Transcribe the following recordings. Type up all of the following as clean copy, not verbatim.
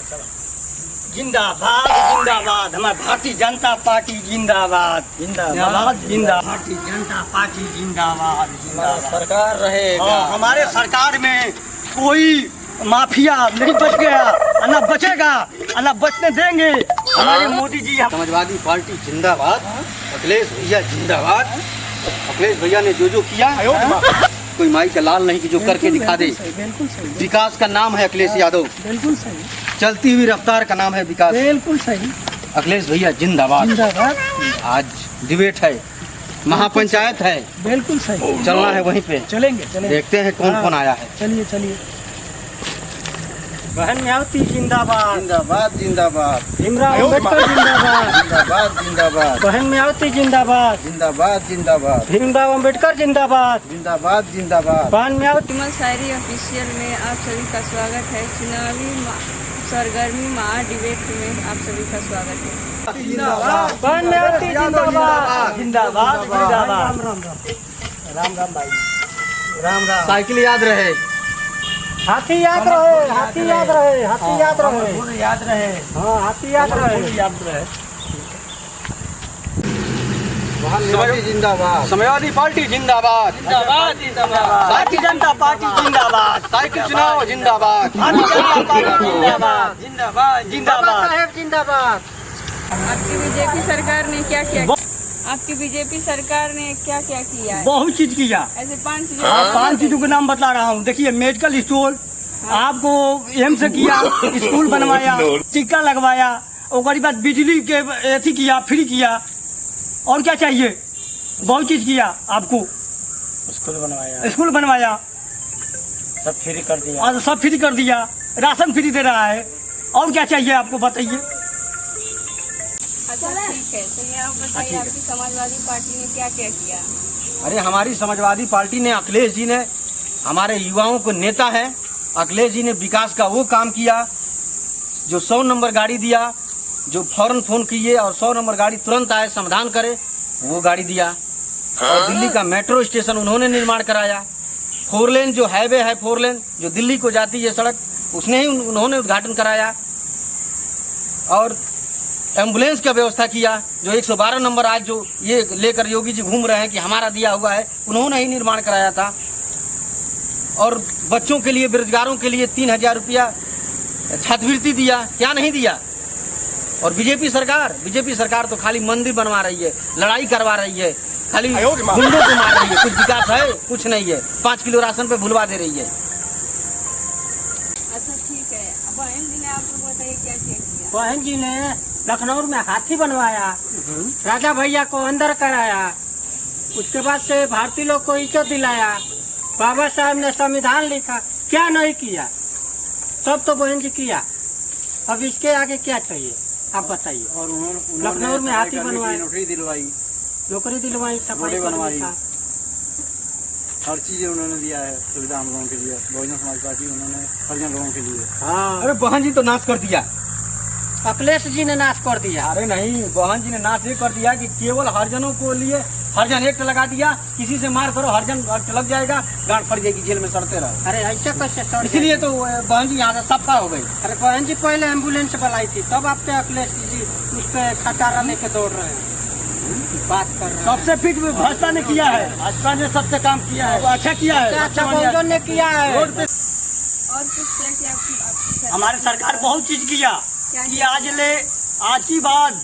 जिंदाबाद जिंदाबाद, हमारी भारतीय जनता पार्टी जिंदाबाद जिंदाबाद जिंदाबाद, भारतीय जनता पार्टी जिंदाबाद जिंदाबाद। सरकार रहेगा। हमारे सरकार में कोई माफिया नहीं बच गया, न बचेगा, न बचने देंगे हमारे मोदी जी। समाजवादी पार्टी जिंदाबाद, अखिलेश भैया जिंदाबाद। अखिलेश भैया ने जो किया कोई माई का लाल नहीं कि जो करके दिखा दे। बिल्कुल सही, विकास का नाम है अखिलेश यादव, बिल्कुल सही, चलती हुई रफ्तार का नाम है विकास। बिल्कुल सही, अखिलेश भैया जिंदाबाद। जिंदाबाद, आज डिबेट है, महापंचायत है, बिल्कुल सही, चलना है वहीं पे। चलेंगे चलेंगे, देखते हैं कौन कौन आया है। चलिए चलिए। बहन मायावती जिंदाबाद जिंदाबाद जिंदाबाद भीमराव अम्बेडकर जिंदाबाद जिंदाबाद जिंदाबाद बहन मायावती जिंदाबाद जिंदाबाद जिंदाबाद भीमराव अम्बेडकर जिंदाबाद जिंदाबाद जिंदाबाद। बहन मायावती। विमल शायरी ऑफिशियल में आप सभी का स्वागत है। चुनावी सरगर्मी महा डिबेट में आप सभी का स्वागत है। बहन मायावती जिंदाबाद जिंदाबाद जिंदाबाद। राम राम भाई, राम राम। साइकिल याद रहे, हाथी याद रहे, हाथी याद रहे, हाथी याद रहे, याद रहे। हाँ हाथी याद रहे, याद रहे। समाजवादी जिंदाबाद, समाजवादी पार्टी जिंदाबाद जिंदाबाद जिंदाबाद, भारतीय जनता पार्टी जिंदाबाद, साइकिल चुनाव जिंदाबाद, भारतीय जनता पार्टी जिंदाबाद जिंदाबाद जिंदाबाद साहब जिंदाबाद। आपकी बीजेपी सरकार ने क्या क्या आपकी बीजेपी सरकार ने क्या क्या किया है? बहुत चीज किया। ऐसे 5 चीजें। 5 चीजों के नाम बता रहा हूँ। देखिए, मेडिकल स्टोर आपको एम्स किया, स्कूल बनवाया, टीका लगवाया, और बाद बिजली के एथी किया, फ्री किया। और क्या चाहिए? बहुत चीज किया आपको। स्कूल बनवाया, सब फ्री कर दिया, और सब फ्री कर दिया, राशन फ्री दे रहा है। और क्या चाहिए आपको, बताइए। अच्छा ठीक है, तो ये आप बताइए आपकी समाजवादी पार्टी ने क्या क्या किया? अरे हमारी समाजवादी पार्टी ने, अखिलेश जी ने हमारे युवाओं को नेता है। अखिलेश जी ने विकास का वो काम किया, जो 100 नंबर गाड़ी दिया, जो फौरन फोन किए और 100 नंबर गाड़ी तुरंत आए, समाधान करे, वो गाड़ी दिया। और दिल्ली का मेट्रो स्टेशन उन्होंने निर्माण कराया। 4 लेन जो हाईवे है, 4 लेन जो दिल्ली को जाती है सड़क, उसने ही उन्होंने उद्घाटन कराया। और एम्बुलेंस का व्यवस्था किया, जो 112 नंबर आज जो ये लेकर योगी जी घूम रहे हैं कि हमारा दिया हुआ है, उन्होंने ही निर्माण कराया था। और बच्चों के लिए, बेरोजगारों के लिए 3000 रुपया छात्रवृत्ति दिया, क्या नहीं दिया। और बीजेपी सरकार तो खाली मंदिर बनवा रही है, लड़ाई करवा रही है, खाली गुंडों को मार रही है। कुछ विकास है? कुछ नहीं है। 5 किलो राशन पे भुलवा दे रही है। अच्छा ठीक है, बहन जी ने आप लोग बताइए क्या क्या किया? बहन जी ने लखनऊ में हाथी बनवाया, राजा भैया को अंदर कराया, उसके बाद से भारतीय लोग को इज्जत दिलाया, बाबा साहब ने संविधान लिखा। क्या नहीं किया? सब तो बहन जी किया। अब इसके आगे क्या चाहिए, आप बताइए। और लखनऊ में हाथी बनवाया, नौकरी दिलवाई, नौकरी दिलवाई, सफाई बनवाई, बनवाई, हर चीज उन्होंने दिया है सुविधा हम लोगों के लिए। बहुजन समाज पार्टी उन्होंने हरिजन लोगों के लिए। हाँ। अरे बहन जी तो नाश कर दिया। अखिलेश जी ने नाश कर दिया। अरे नहीं, बहन जी ने नाश ये कर दिया कि केवल हरिजनों को लिए हरिजन एक्ट लगा दिया। किसी से मार करो, हरिजन एक्ट लग जाएगा, गांठ फट जाएगी, जेल में सड़ते रहो। अरे ऐसे कैसे सड़ गए? इसीलिए तो बहन जी यहाँ से सबका हो गई। अरे बहन जी पहले एम्बुलेंस बुलाई थी, तब आप पे अखिलेश जी उस पे खटारा लेके दौड़ रहे हैं, बात कर रहे हैं। सबसे फिट भाजपा ने किया है, भाजपा ने सबसे काम किया है, अच्छा किया है, अच्छा बहुजन ने किया है। और कुछ क्या क्या आपकी हमारे सरकार बहुत चीज किया कि आज की बात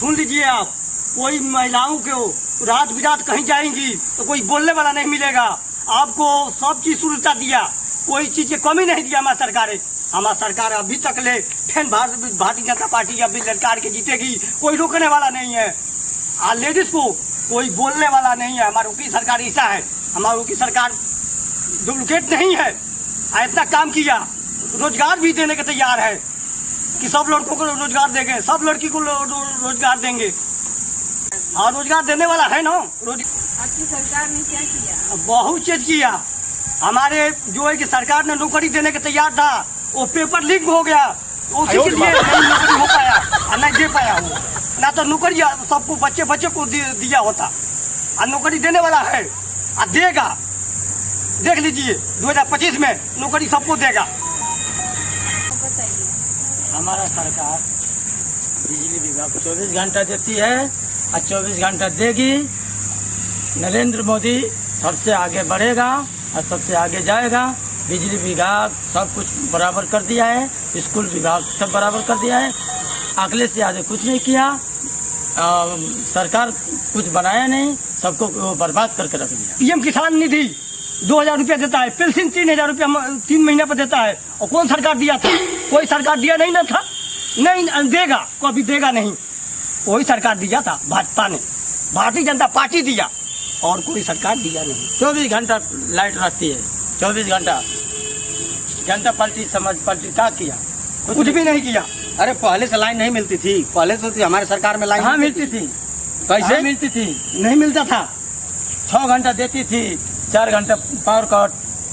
सुन लीजिए आप। कोई महिलाओं को रात बिरात कहीं जाएंगी तो कोई बोलने वाला नहीं मिलेगा। आपको सब चीज सुविधा दिया, कोई चीज की कमी नहीं दिया हमारा सरकार अभी तक ले। फिर भारतीय जनता पार्टी अभी लड़कार के जीतेगी, कोई रोकने वाला नहीं है। लेडीज को कोई बोलने वाला नहीं है। हमारी की सरकार ऐसा है, हमारी की सरकार डुप्लीकेट नहीं है। इतना काम किया, रोजगार भी देने के तैयार है कि सब लड़कों को रोजगार देंगे, सब लड़की को रोजगार देंगे। हाँ, रोजगार देने वाला है ना। आपकी सरकार ने क्या किया? बहुत चीज किया। हमारे जो है कि सरकार ने नौकरी देने के तैयार था, वो पेपर लीक हो गया, उसी के लिए नहीं नौकरी हो पाया, नहीं दे पाया वो। ना तो नौकरी सबको बच्चे को दिया होता। नौकरी देने वाला है, देगा। देख लीजिए 2025 में नौकरी सबको देगा। हमारा सरकार बिजली विभाग को 24 घंटा देती है और 24 घंटा देगी। नरेंद्र मोदी सबसे आगे बढ़ेगा और सबसे आगे जाएगा। बिजली विभाग सब कुछ बराबर कर दिया है, स्कूल विभाग सब बराबर कर दिया है। अगले से आगे कुछ नहीं किया, सरकार कुछ बनाया नहीं, सबको वो बर्बाद करके रख दिया। पीएम किसान निधि 2000 रुपया देता है, पेंशन 3000 रुपया 3 महीने पर देता है। और कौन सरकार दिया था? कोई सरकार दिया नहीं ना था, नहीं देगा, कभी देगा नहीं। कोई सरकार दिया था भाजपा ने, भारतीय जनता पार्टी दिया, और कोई सरकार दिया नहीं। 24 घंटा लाइट रहती है, 24 घंटा। जनता पार्टी समाज पार्टी क्या किया? कुछ भी नहीं किया। अरे पहले से लाइन नहीं मिलती थी, पहले से हमारे सरकार में लाइन हाँ मिलती थी। कैसे मिलती थी? नहीं मिलता था। 6 घंटा देती थी, 4 घंटा पावर कट,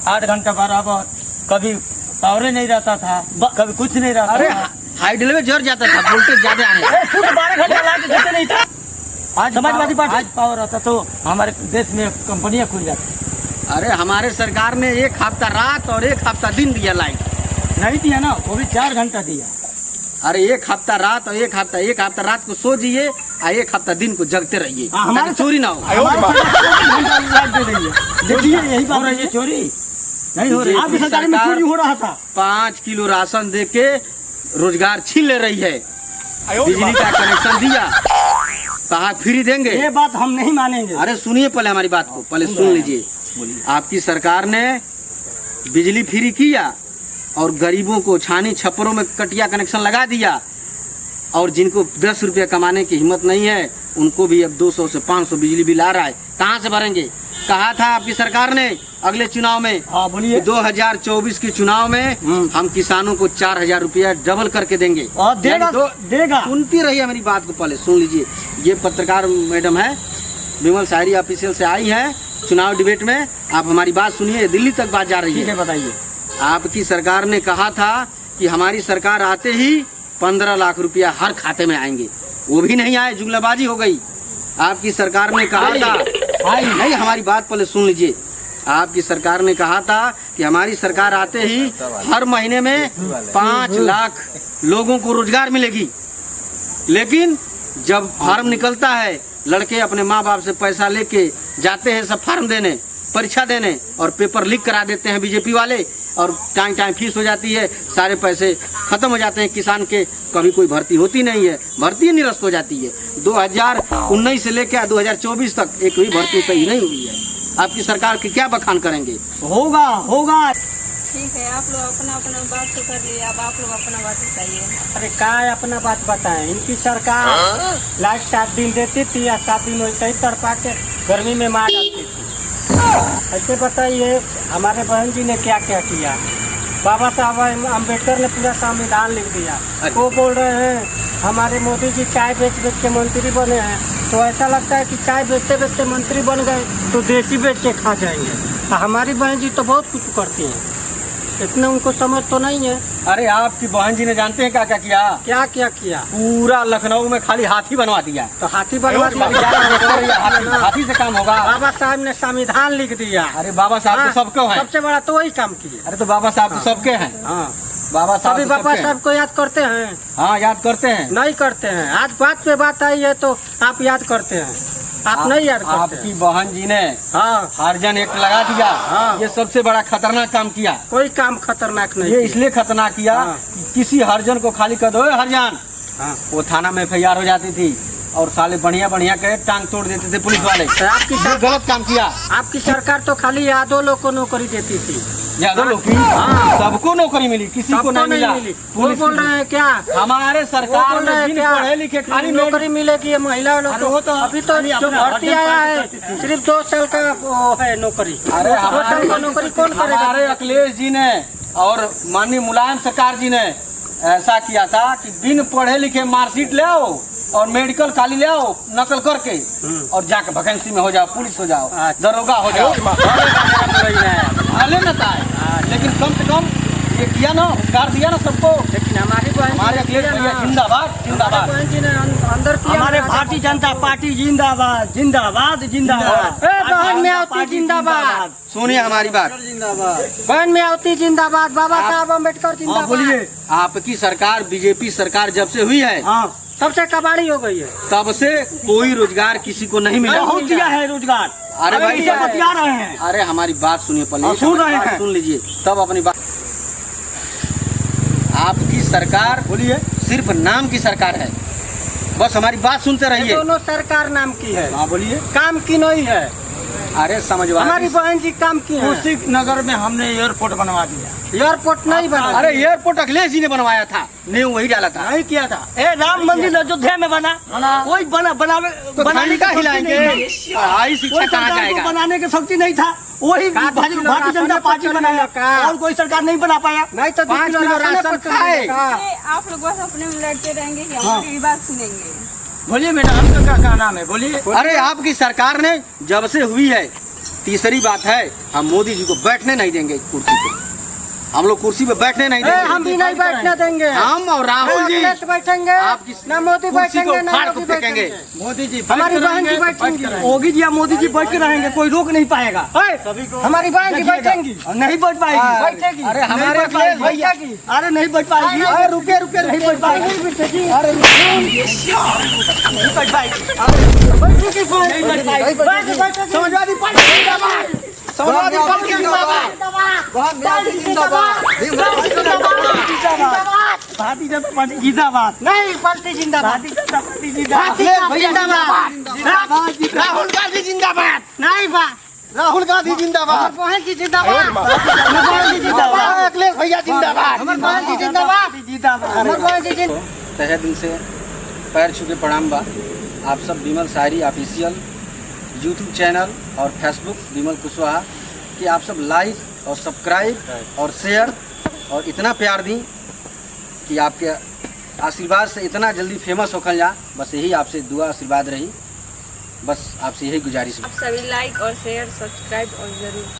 8 घंटा बराबर। कभी पावर नहीं रहता था, कभी कुछ नहीं रहता। अरे हाइडल में जर जाता था, वोल्टेज ज्यादा आने। 12 घंटा लाइट देते नहीं था। आज समाजवादी पार्टी आज पावर आता तो हमारे देश में कंपनियां खुल जाती। अरे हमारे सरकार ने 1 हफ्ता रात और 1 हफ्ता दिन दिया लाइट। नहीं दिया ना, वो भी 4 घंटा दिया। अरे 1 हफ्ता रात और 1 हफ्ता रात को सो जाइए और 1 हफ्ता दिन को जगते रहिए, हमारे चोरी ना हो। देखिए यही बात हो रही है, चोरी नहीं हो रही। आपकी सरकार में चोरी हो रहा था। 5 किलो राशन दे के रोजगार छीन ले रही है। बिजली का कनेक्शन दिया, कहा फ्री देंगे। ये बात हम नहीं मानेंगे। अरे सुनिए पहले हमारी बात को, पहले सुन लीजिए। आपकी सरकार ने बिजली फ्री किया और गरीबों को छानी छप्परों में कटिया कनेक्शन लगा दिया, और जिनको 10 रुपये कमाने की हिम्मत नहीं है उनको भी अब 200 से 500 बिजली बिल आ रहा है। कहाँ से भरेंगे? कहा था आपकी सरकार ने अगले चुनाव में, हाँ बोलिए, 2024 के चुनाव में हम किसानों को 4000 रुपया डबल करके देंगे। और देगा देगा। सुनती रहिए मेरी बात को, पहले सुन लीजिए। ये पत्रकार मैडम है, विमल शायरी ऑफिशियल से आई है चुनाव डिबेट में। आप हमारी बात सुनिए, दिल्ली तक बात जा रही है। बताइए। आपकी सरकार ने कहा था कि हमारी सरकार आते ही 15 लाख रुपया हर खाते में आएंगे, वो भी नहीं आए, जुमलाबाजी हो गई। आपकी सरकार ने कहा था, नहीं हमारी बात पहले सुन लीजिए। आपकी सरकार ने कहा था कि हमारी सरकार आते ही हर महीने में 5 लाख लोगों को रोजगार मिलेगी। लेकिन जब फार्म निकलता है, लड़के अपने माँ बाप से पैसा लेके जाते हैं सब फार्म देने, परीक्षा देने, और पेपर लीक करा देते हैं बीजेपी वाले, और टाइम फीस हो जाती है, सारे पैसे खत्म हो जाते हैं किसान के। कभी कोई भर्ती होती नहीं है, भर्ती निरस्त हो जाती है। 2019 से लेकर 2024 तक एक भी भर्ती सही नहीं हुई है। आपकी सरकार की क्या बखान करेंगे? होगा होगा। ठीक है, आप लोग अपना अपना बात तो कर लिए, अब आप लोग अपना बात बताइए। अरे काय अपना बात बताएं। इनकी सरकार लाइट 7 दिन देती थी या 7 दिन वैसे ही तड़पा के गर्मी में मार डालती थी। ऐसे बताइए हमारे बहन जी ने क्या क्या किया। बाबा साहब अम्बेडकर ने पूरा संविधान लिख दिया। वो बोल रहे हैं हमारे मोदी जी चाय बेच बेच के मंत्री बने हैं, तो ऐसा लगता है कि चाय बेचते बेचते मंत्री बन गए तो देसी बेच के खा जाएंगे। हमारी बहन जी तो बहुत कुछ करती हैं, इतना उनको समझ तो नहीं है। अरे आपकी बहन जी ने जानते हैं क्या क्या किया? क्या क्या किया? पूरा लखनऊ में खाली हाथी बनवा दिया। तो हाथी बनवा दिया। हाथी से काम होगा? बाबा साहब ने संविधान लिख दिया। अरे बाबा साहब तो सबको है, सबसे बड़ा तो वही काम किया। अरे तो बाबा साहब तो सबके हैं। हाँ, बाबा साहब अभी बाबा साहब को याद करते हैं? हाँ याद करते हैं। नहीं करते हैं। आज बात पे बात आई है तो आप याद करते हैं, आप नहीं याद करते। आपकी बहन जी ने हाँ हरिजन एक्ट लगा दिया। हाँ। ये सबसे बड़ा खतरनाक काम किया। कोई काम खतरनाक नहीं। ये इसलिए खतरनाक किया हाँ। कि किसी हरिजन को खाली कर दो हरिजन, हाँ। वो थाना में FIR हो जाती थी और साले बढ़िया बढ़िया के टांग तोड़ देते थे पुलिस वाले। तो आपकी ये गलत काम किया। आपकी सरकार तो खाली यादव लोग को नौकरी देती थी। यादव लोग की सबको नौकरी मिली, किसी को नहीं मिला। वो बोल रहे हैं क्या हमारे सरकार में बिन पढ़े लिखे खाली नौकरी मिलेगी महिला लोग को? अभी तो जो भर्ती आया है सिर्फ 2 साल का वो है नौकरी। अरे 2 साल का नौकरी कौन करेगा? हमारे अखिलेश जी ने और माननीय मुलायम सरकार जी ने ऐसा किया था कि बिन पढ़े लिखे मार्कशीट ले आओ और मेडिकल खाली ले आओ नकल करके, और जाके वैकेंसी में हो जाओ, पुलिस हो जाओ, दरोगा हो जाओ। लेकिन कम से कम ये किया ना, उपकार दिया ना सबको। लेकिन हमारी बहन हमारे अखिलेश भैया जिंदाबाद जिंदाबाद। बहन जी ने अंदर किया। हमारे भारतीय जनता पार्टी जिंदाबाद जिंदाबाद जिंदाबाद। बहन में आवती जिंदाबाद। सुनिए हमारी बात। बहन में आवती जिंदाबाद। बाबा साहब अम्बेडकर हाँ जिंदाबाद। बोलिए। आपकी सरकार बीजेपी सरकार जब से हुई है हाँ सबसे कबाड़ी हो गई है। तब से कोई रोजगार किसी को नहीं मिला। बहुत दिया है रोजगार। अरे भाई इसे बतिया रहे हैं। अरे हमारी बात सुनिए पहले। हाँ, सुन रहे बात हैं। सुन लीजिए तब अपनी बात। आपकी सरकार बोलिए। सिर्फ नाम की सरकार है, बस हमारी बात सुनते ये रहिए। दोनों सरकार नाम की है, हाँ बोलिए। काम की नहीं है। अरे समझवा हमारी बहन जी काम की है। खुशी नगर में हमने एयरपोर्ट बनवा दिया। एयरपोर्ट नहीं बना। अरे एयरपोर्ट अखिलेश जी ने बनवाया था, ने वही डाला था। नहीं किया था। ए राम मंदिर अयोध्या में बना वही बनावे तो बनाने का का हिलाएंगे। पढ़ाई शिक्षा कहाँ जाएगा। बनाने की शक्ति नहीं था। वही भारतीय जनता पार्टी बनाया और कोई सरकार नहीं बना पाया। नहीं तो 5 किलो राशन खाए। ये आप लोग बस अपने में लड़ते रहेंगे कि हमारी बात सुनेंगे। बोलिए मैडम का नाम है बोलिए। अरे आपकी सरकार ने जब से हुई है, तीसरी बात है हम मोदी जी को बैठने नहीं देंगे कुर्सी पे। हम लोग कुर्सी पे बैठने नहीं देंगे। हम भी नहीं बैठने देंगे। हम और राहुल जी अखिलेश बैठेंगे आपकी ना मोदी कुर्सी को बैठेंगे ना फाड़ योगी के फेंकेंगे। बैठेंगे। मोदी जी हमारी बहन जी बैठेंगी। योगी जी या मोदी जी बैठ के रहेंगे, कोई रोक नहीं पाएगा। हमारी बहन जी बैठेंगी। नहीं बैठ पाएगी। बैठेगी। अरे हमारे नहीं बैठ अखिलेश पाएगी। भैया बैठेगी। अरे नहीं बैठ पाएगी। अरे रुके रुके नहीं बैठ पाएगी। नहीं बैठेगी। अरे नहीं बैठ पाएगी। बैठेगी कौन? नहीं बैठ पाएगी। बैठेगी। समाजवादी पार्टी जिंदाबाद। समाजवादी पार्टी जिंदाबाद। भारतीय जनता पार्टी जिंदाबाद। नहीं पार्टी जिंदाबाद। भारतीय जनता पार्टी जिंदाबाद। भारतीय जिंदाबाद। राहुल गांधी जिंदाबाद। नहीं बा राहुल गांधी जिंदाबाद। बहन जी जिंदाबाद। बहन जी जिंदाबाद। अखिलेश भैया जिंदाबाद। हमारी बहन जी जिंदाबाद। जिंदाबाद। हमारी बहन जी जिंदाबाद। तहे दिल से पैर छू के प्रणाम बा। आप सब विमल शायरी ऑफिशियल यूट्यूब चैनल और फेसबुक विमल कुशवाहा कि आप सब लाइक और सब्सक्राइब और शेयर और इतना प्यार दी कि आपके आशीर्वाद से इतना जल्दी फेमस होखल जा। बस यही आपसे दुआ आशीर्वाद रही, बस आपसे यही गुजारिश है। आप सभी लाइक और शेयर सब्सक्राइब और जरूर